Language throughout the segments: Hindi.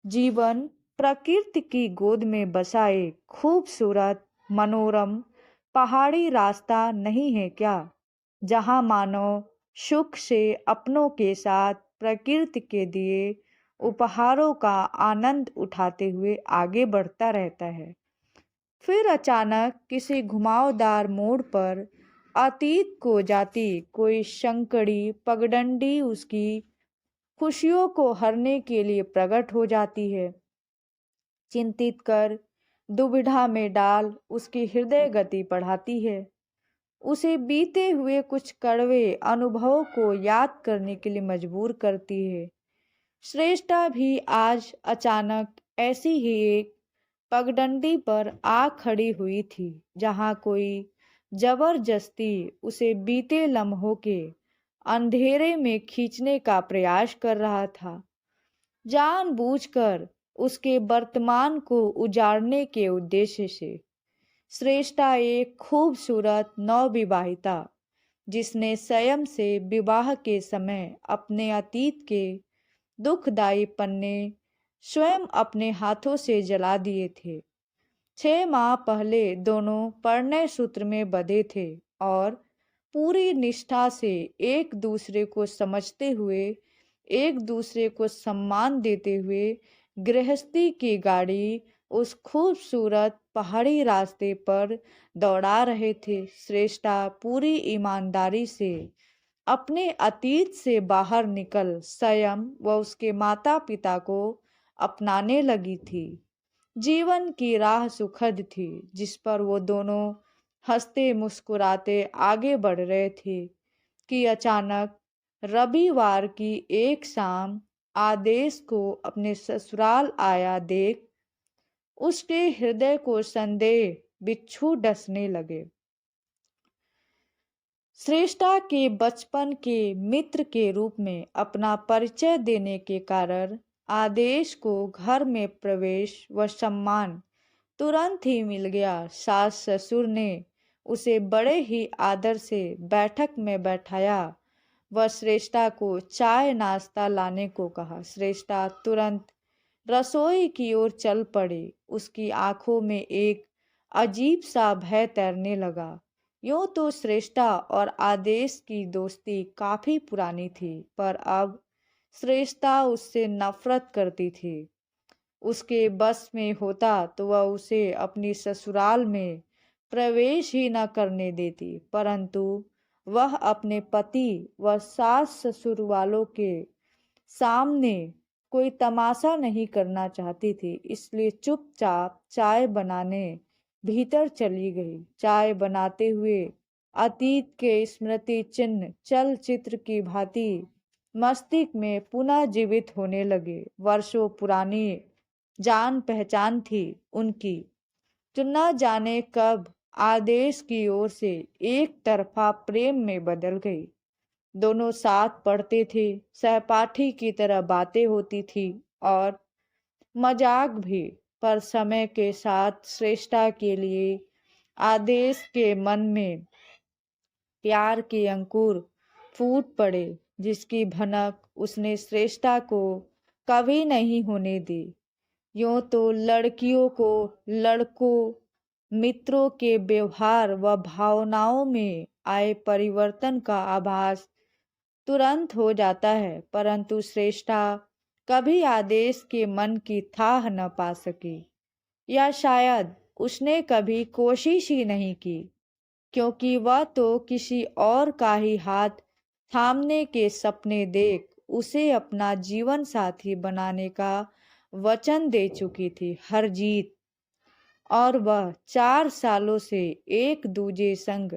जीवन प्रकृति की गोद में बसा एक खूबसूरत मनोरम पहाड़ी रास्ता नहीं है क्या, जहाँ मानव सुख से अपनों के साथ प्रकृति के दिए उपहारों का आनंद उठाते हुए आगे बढ़ता रहता है। फिर अचानक किसी घुमावदार मोड़ पर अतीत को जाती कोई शंकड़ी पगडंडी उसकी खुशियों को हरने के लिए प्रकट हो जाती है। चिंतित कर दुविधा में डाल उसकी हृदय गति बढ़ाती है, उसे बीते हुए कुछ कड़वे अनुभवों को याद करने के लिए मजबूर करती है। श्रेष्ठा भी आज अचानक ऐसी ही एक पगडंडी पर आ खड़ी हुई थी, जहां कोई जबरदस्ती उसे बीते लम्हों के अंधेरे में खींचने का प्रयास कर रहा था, जानबूझकर उसके वर्तमान को उजाड़ने के उद्देश्य से। श्रेष्ठा एक खूबसूरत नवविवाहिता, जिसने स्वयं से विवाह के समय अपने अतीत के दुखदायी पन्ने स्वयं अपने हाथों से जला दिए थे। 6 माह पहले दोनों परिणय सूत्र में बंधे थे और पूरी निष्ठा से एक दूसरे को समझते हुए, एक दूसरे को सम्मान देते हुए गृहस्थी की गाड़ी उस खूबसूरत पहाड़ी रास्ते पर दौड़ा रहे थे। श्रेष्ठा पूरी ईमानदारी से अपने अतीत से बाहर निकल स्वयं व उसके माता पिता को अपनाने लगी थी। जीवन की राह सुखद थी, जिस पर वो दोनों हंसते मुस्कुराते आगे बढ़ रहे थे कि अचानक रविवार की एक शाम आदेश को अपने ससुराल आया देख उसके हृदय को संदेह बिच्छू डसने लगे। श्रेष्ठा के बचपन के मित्र के रूप में अपना परिचय देने के कारण आदेश को घर में प्रवेश व सम्मान तुरंत ही मिल गया। सास ससुर ने उसे बड़े ही आदर से बैठक में बैठाया व श्रेष्ठा को चाय नाश्ता लाने को कहा। श्रेष्ठा तुरंत रसोई की ओर चल पड़ी। उसकी आंखों में एक अजीब सा भय तैरने लगा। यूं तो श्रेष्ठा और आदेश की दोस्ती काफी पुरानी थी, पर अब श्रेष्ठा उससे नफरत करती थी। उसके बस में होता तो वह उसे अपनी ससुराल में प्रवेश ही न करने देती, परंतु वह अपने पति व सास ससुर वालों के सामने कोई तमाशा नहीं करना चाहती थी, इसलिए चुपचाप चाय बनाने भीतर चली गई। चाय बनाते हुए अतीत के स्मृति चिन्ह चलचित्र की भांति मस्तिष्क में पुनः जीवित होने लगे। वर्षों पुरानी जान पहचान थी उनकी, जो न जाने कब आदेश की ओर से एक तरफा प्रेम में बदल गई। दोनों साथ पढ़ते थे, सहपाठी की तरह बातें होती थी और मजाक भी, पर समय के साथ श्रेष्ठा के लिए आदेश के मन में प्यार के अंकुर फूट पड़े, जिसकी भनक उसने श्रेष्ठा को कभी नहीं होने दी। यूं तो लड़कियों को लड़कों मित्रों के व्यवहार व भावनाओं में आए परिवर्तन का आभास तुरंत हो जाता है, परंतु श्रेष्ठा कभी आदेश के मन की थाह न पा सकी, या शायद उसने कभी कोशिश ही नहीं की, क्योंकि वह तो किसी और का ही हाथ थामने के सपने देख उसे अपना जीवन साथी बनाने का वचन दे चुकी थी। हरजीत और वह 4 सालों से एक दूजे संग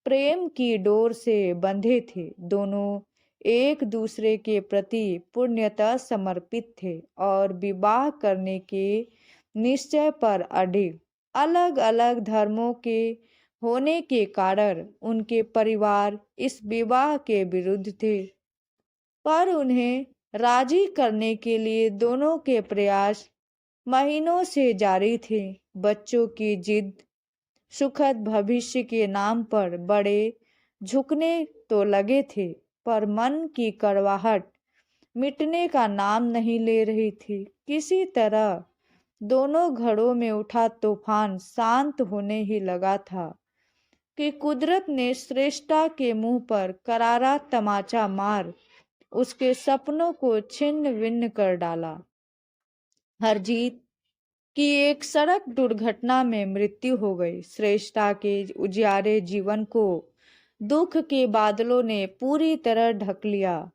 प्रेम की डोर से बंधे थे। दोनों एक दूसरे के प्रति पूर्णतः समर्पित थे और विवाह करने के निश्चय पर अडिग। अलग अलग धर्मों के होने के कारण उनके परिवार इस विवाह के विरुद्ध थे, पर उन्हें राजी करने के लिए दोनों के प्रयास महीनों से जारी थे। बच्चों की जिद, सुखद भविष्य के नाम पर बड़े झुकने तो लगे थे, पर मन की कड़वाहट मिटने का नाम नहीं ले रही थी। किसी तरह दोनों घरों में उठा तूफान शांत होने ही लगा था कि कुदरत ने श्रेष्ठा के मुंह पर करारा तमाचा मार उसके सपनों को छिन्न भिन्न कर डाला। हरजीत की एक सड़क दुर्घटना में मृत्यु हो गई। श्रेष्ठा के उजियारे जीवन को दुख के बादलों ने पूरी तरह ढक लिया।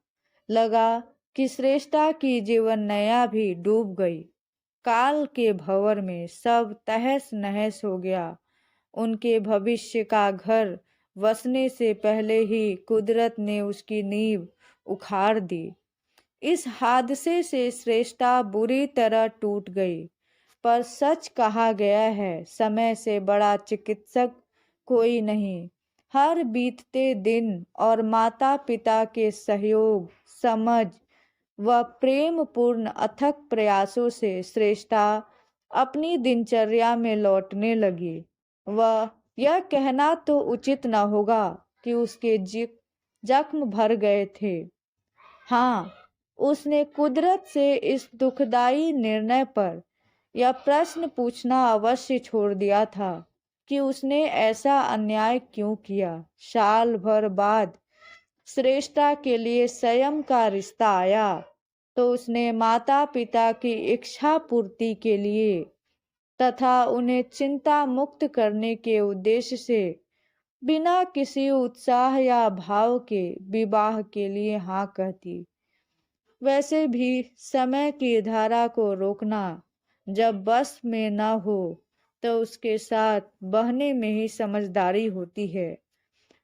लगा कि श्रेष्ठा की जीवन नया भी डूब गई। काल के भंवर में सब तहस नहस हो गया। उनके भविष्य का घर वसने से पहले ही कुदरत ने उसकी नींव उखाड़ दी। इस हादसे से श्रेष्ठा बुरी तरह टूट गई। पर सच कहा गया है, समय से बड़ा चिकित्सक कोई नहीं। हर बीतते दिन और माता पिता के सहयोग, समझ व प्रेम पूर्ण अथक प्रयासों से श्रेष्ठा अपनी दिनचर्या में लौटने लगी। वह यह कहना तो उचित न होगा कि उसके जख्म भर गए थे। हाँ, उसने कुदरत से इस दुखदाई निर्णय पर यह प्रश्न पूछना अवश्य छोड़ दिया था कि उसने ऐसा अन्याय क्यों किया। साल भर बाद श्रेष्ठा के लिए स्वयं का रिश्ता आया तो उसने माता पिता की इच्छा पूर्ति के लिए तथा उन्हें चिंता मुक्त करने के उद्देश्य से बिना किसी उत्साह या भाव के विवाह के लिए हाँ कहती। वैसे भी समय की धारा को रोकना जब बस में न हो तो उसके साथ बहने में ही समझदारी होती है।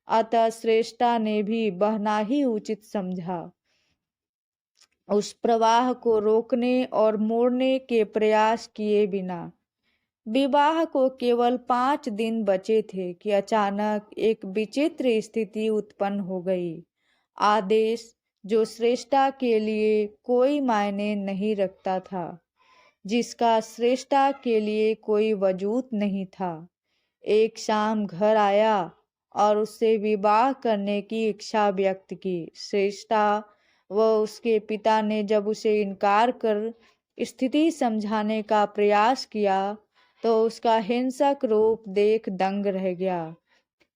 अतः श्रेष्ठा ने भी बहना ही उचित समझा। उस प्रवाह को रोकने और मोड़ने के प्रयास किए बिना विवाह को केवल 5 दिन बचे थे कि अचानक एक विचित्र स्थिति उत्पन्न हो गई। आदेश जो श्रेष्ठा के लिए कोई मायने नहीं रखता था, जिसका श्रेष्ठा के लिए कोई वजूद नहीं था, एक शाम घर आया और उससे विवाह करने की इच्छा व्यक्त की। श्रेष्ठा व उसके पिता ने जब उसे इनकार कर स्थिति समझाने का प्रयास किया तो उसका हिंसक रूप देख दंग रह गया।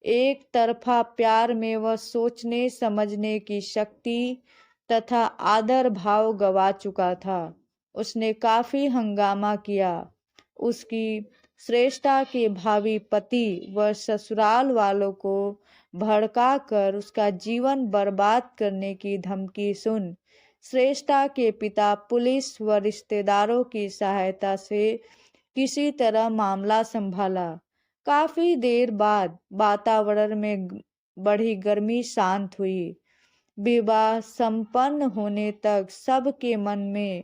एक तरफा प्यार में वह सोचने समझने की शक्ति तथा आदर भाव गवा चुका था। उसने काफी हंगामा किया। उसकी श्रेष्ठा के भावी पति व ससुराल वालों को भड़का कर उसका जीवन बर्बाद करने की धमकी सुन श्रेष्ठा के पिता पुलिस व रिश्तेदारों की सहायता से किसी तरह मामला संभाला। काफी देर बाद वातावरण में बढ़ी गर्मी शांत हुई। विवाह संपन्न होने तक सबके मन में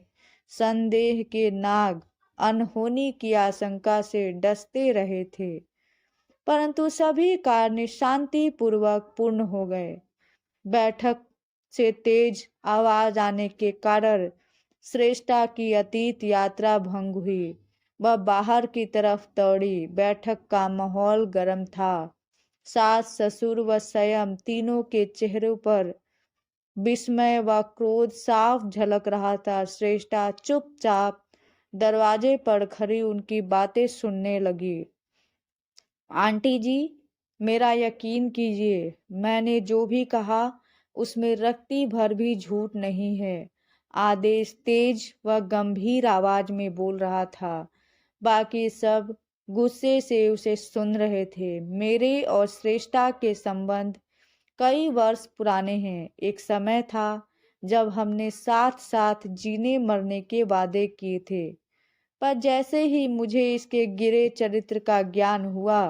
संदेह के नाग अनहोनी की आशंका से डसते रहे थे, परंतु सभी कार्य शांतिपूर्वक पूर्ण हो गए। बैठक से तेज आवाज आने के कारण श्रेष्ठा की अतीत यात्रा भंग हुई। वह बाहर की तरफ दौड़ी। बैठक का माहौल गर्म था। सास ससुर व स्वयं तीनों के चेहरों पर विस्मय व क्रोध साफ झलक रहा था। श्रेष्ठा चुपचाप दरवाजे पर खड़ी उनकी बातें सुनने लगी। आंटी जी, मेरा यकीन कीजिए, मैंने जो भी कहा उसमें रत्ती भर भी झूठ नहीं है। आदेश तेज व गंभीर आवाज में बोल रहा था। बाकी सब गुस्से से उसे सुन रहे थे। मेरे और श्रेष्ठा के संबंध कई वर्ष पुराने हैं। एक समय था जब हमने साथ साथ जीने मरने के वादे किए थे, पर जैसे ही मुझे इसके गिरे चरित्र का ज्ञान हुआ,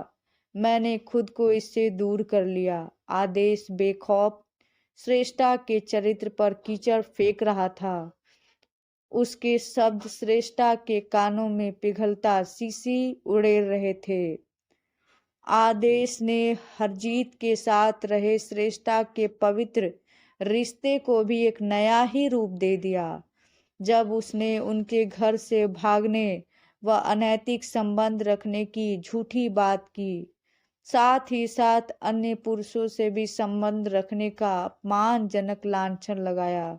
मैंने खुद को इससे दूर कर लिया। आदेश बेखौफ श्रेष्ठा के चरित्र पर कीचड़ फेंक रहा था। उसके शब्द श्रेष्ठा के कानों में पिघलता शीशी उड़ेल रहे थे। आदेश ने हरजीत के साथ रहे श्रेष्ठा के पवित्र रिश्ते को भी एक नया ही रूप दे दिया। जब उसने उनके घर से भागने व अनैतिक संबंध रखने की झूठी बात की, साथ ही साथ अन्य पुरुषों से भी संबंध रखने का अपमानजनक लांछन लगाया,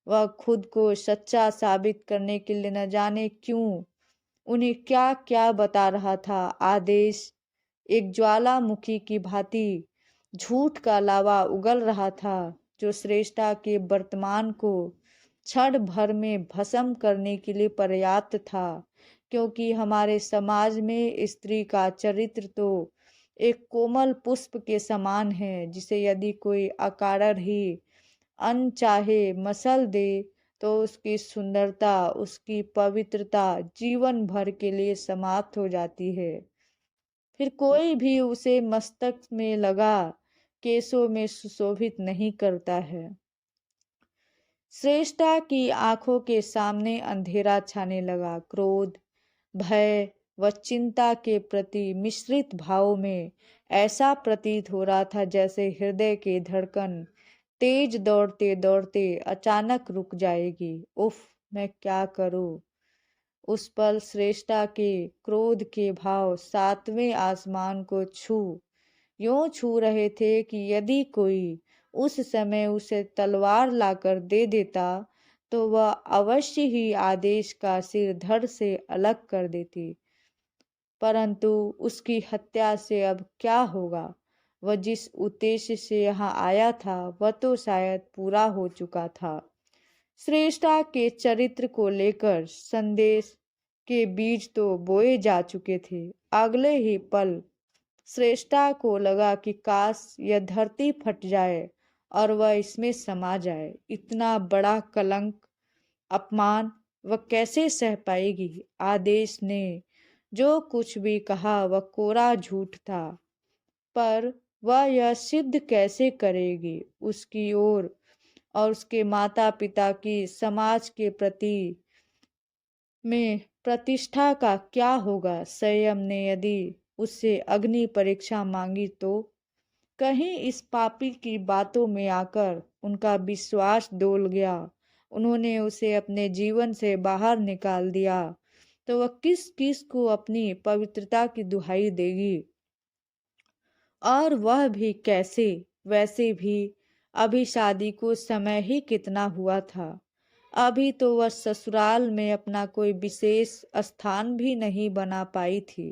वह खुद को सच्चा साबित करने के लिए न जाने क्यों उन्हें क्या क्या बता रहा था। आदेश एक ज्वालामुखी की भांति झूठ का लावा उगल रहा था, जो श्रेष्ठा के वर्तमान को क्षण भर में भस्म करने के लिए पर्याप्त था। क्योंकि हमारे समाज में स्त्री का चरित्र तो एक कोमल पुष्प के समान है, जिसे यदि कोई अकारण ही अनचाहे मसल दे तो उसकी सुंदरता, उसकी पवित्रता जीवन भर के लिए समाप्त हो जाती है। फिर कोई भी उसे मस्तक में लगा केसों में सुशोभित नहीं करता है। श्रेष्ठा की आंखों के सामने अंधेरा छाने लगा। क्रोध, भय व चिंता के प्रति मिश्रित भाव में ऐसा प्रतीत हो रहा था जैसे हृदय की धड़कन तेज दौड़ते दौड़ते अचानक रुक जाएगी। उफ, मैं क्या करूं। उस पल श्रेष्ठा के क्रोध के भाव सातवें आसमान को यूं छू रहे थे कि यदि कोई उस समय उसे तलवार लाकर दे देता तो वह अवश्य ही आदेश का सिर धड़ से अलग कर देती। परंतु उसकी हत्या से अब क्या होगा। वह जिस उद्देश्य से यहाँ आया था वह तो शायद पूरा हो चुका था। श्रेष्ठा के चरित्र को लेकर संदेश के बीज तो बोए जा चुके थे। अगले ही पल श्रेष्ठा को लगा कि काश यह धरती फट जाए और वह इसमें समा जाए। इतना बड़ा कलंक, अपमान वह कैसे सह पाएगी। आदेश ने जो कुछ भी कहा वह कोरा झूठ था, पर वह यह सिद्ध कैसे करेगी उसकी ओर और उसके माता पिता की समाज के प्रति में प्रतिष्ठा का क्या होगा। संयम ने यदि उससे अग्नि परीक्षा मांगी तो कहीं इस पापी की बातों में आकर उनका विश्वास डोल गया, उन्होंने उसे अपने जीवन से बाहर निकाल दिया, तो वह किस किस को अपनी पवित्रता की दुहाई देगी। और वह भी कैसे। वैसे भी अभी शादी को समय ही कितना हुआ था। अभी तो वह ससुराल में अपना कोई विशेष स्थान भी नहीं बना पाई थी।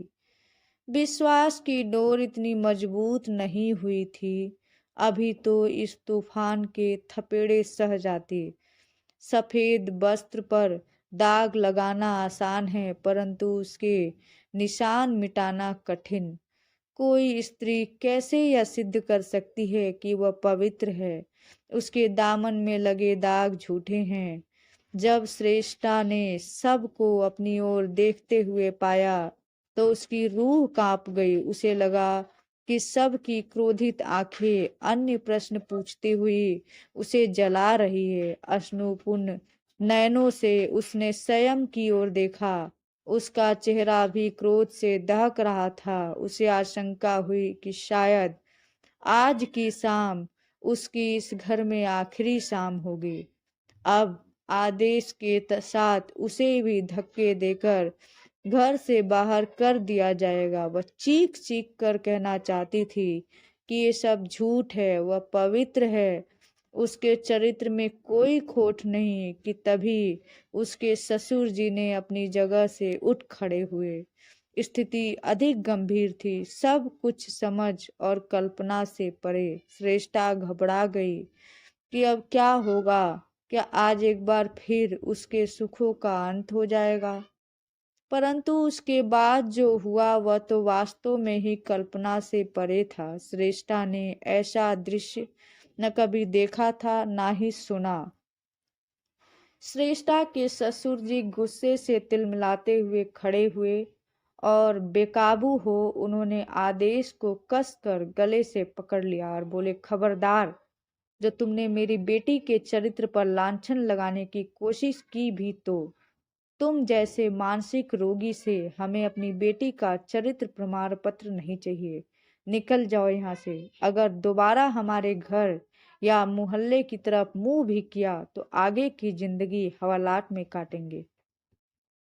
विश्वास की डोर इतनी मजबूत नहीं हुई थी। अभी तो इस तूफान के थपेड़े सह जाती। सफेद वस्त्र पर दाग लगाना आसान है, परंतु उसके निशान मिटाना कठिन। कोई स्त्री कैसे यह सिद्ध कर सकती है कि वह पवित्र है। उसके दामन में लगे दाग झूठे हैं। जब श्रेष्ठा ने सबको अपनी ओर देखते हुए पाया तो उसकी रूह कांप गई। उसे लगा कि सबकी क्रोधित आंखें अन्य प्रश्न पूछती हुई उसे जला रही है। अश्नुपूर्ण नयनों से उसने स्वयं की ओर देखा। उसका चेहरा भी क्रोध से दहक रहा था। उसे आशंका हुई कि शायद आज की शाम उसकी इस घर में आखिरी शाम होगी। अब आदेश के साथ उसे भी धक्के देकर घर से बाहर कर दिया जाएगा। वह चीख चीख कर कहना चाहती थी कि ये सब झूठ है, वह पवित्र है, उसके चरित्र में कोई खोट नहीं, कि तभी उसके ससुर जी ने अपनी जगह से उठ खड़े हुए। स्थिति अधिक गंभीर थी, सब कुछ समझ और कल्पना से परे। श्रेष्ठा घबरा गई कि अब क्या होगा। क्या आज एक बार फिर उसके सुखों का अंत हो जाएगा। परंतु उसके बाद जो हुआ वह तो वास्तव में ही कल्पना से परे था। श्रेष्ठा ने ऐसा दृश्य न कभी देखा था ना ही सुना। श्रेष्ठा के ससुर जी गुस्से से तिलमिलाते हुए खड़े हुए और बेकाबू हो उन्होंने आदेश को कसकर गले से पकड़ लिया और बोले, खबरदार, जो तुमने मेरी बेटी के चरित्र पर लांछन लगाने की कोशिश की भी तो तुम जैसे मानसिक रोगी से हमें अपनी बेटी का चरित्र प्रमाण पत्र नहीं चाहिए। निकल जाओ यहाँ से। अगर दोबारा हमारे घर या मोहल्ले की तरफ मुंह भी किया तो आगे की जिंदगी हवालात में काटेंगे।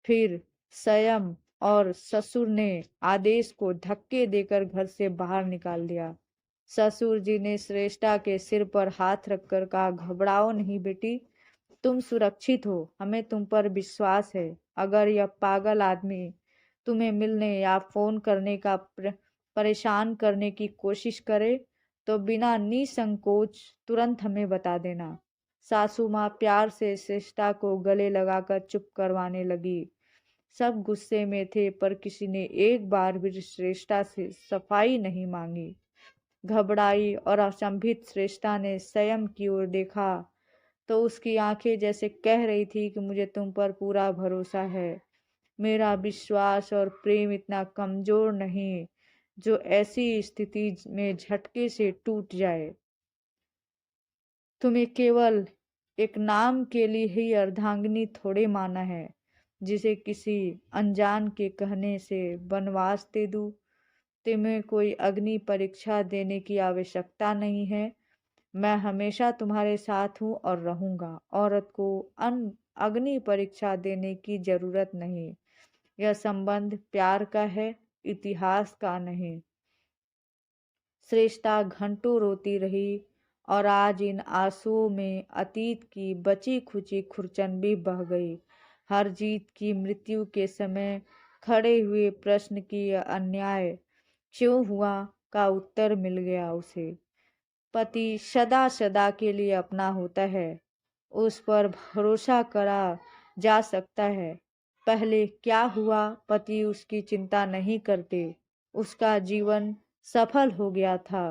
फिर स्वयं और ससुर ने आदेश को धक्के देकर घर से बाहर निकाल दिया। ससुर जी ने श्रेष्ठा के सिर पर हाथ रखकर कहा, घबराओ नहीं बेटी, तुम सुरक्षित हो, हमें तुम पर विश्वास है। अगर यह पागल आदमी तुम्हें मिलने या फोन करने का परेशान करने की कोशिश करे तो बिना निसंकोच तुरंत हमें बता देना। सासू माँ प्यार से श्रेष्ठा को गले लगाकर चुप करवाने लगी। सब गुस्से में थे पर किसी ने एक बार भी श्रेष्ठा से सफाई नहीं मांगी। घबराई और अचंभित श्रेष्ठा ने स्वयं की ओर देखा तो उसकी आंखें जैसे कह रही थी कि मुझे तुम पर पूरा भरोसा है। मेरा विश्वास और प्रेम इतना कमजोर नहीं जो ऐसी स्थिति में झटके से टूट जाए। तुम्हें केवल एक नाम के लिए ही अर्धांगिनी थोड़े माना है जिसे किसी अनजान के कहने से वनवास दे दूं। तुम्हें कोई अग्नि परीक्षा देने की आवश्यकता नहीं है। मैं हमेशा तुम्हारे साथ हूँ और रहूंगा। औरत को अग्नि परीक्षा देने की जरूरत नहीं। यह संबंध प्यार का है, इतिहास का नहीं। श्रेष्ठा घंटों रोती रही और आज इन आंसुओं में अतीत की बची खुची खुरचन भी बह गई। हर जीत की मृत्यु के समय खड़े हुए प्रश्न की यह अन्याय क्यों हुआ का उत्तर मिल गया उसे। पति सदा सदा के लिए अपना होता है, उस पर भरोसा करा जा सकता है। पहले क्या हुआ, पति उसकी चिंता नहीं करते। उसका जीवन सफल हो गया था।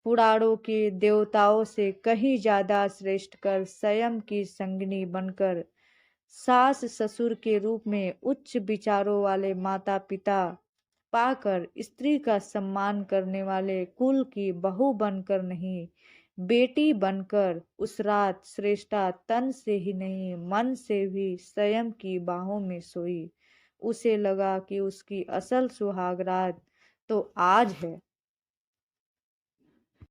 पुराणों के देवताओं से कहीं ज्यादा श्रेष्ठ कर स्वयं की संगिनी बनकर सास ससुर के रूप में उच्च विचारों वाले माता पिता पाकर स्त्री का सम्मान करने वाले कुल की बहू बनकर नहीं, बेटी बनकर उस रात श्रेष्ठा तन से ही नहीं मन से भी स्वयं की बाहों में सोई। उसे लगा कि उसकी असल सुहाग रात तो आज है।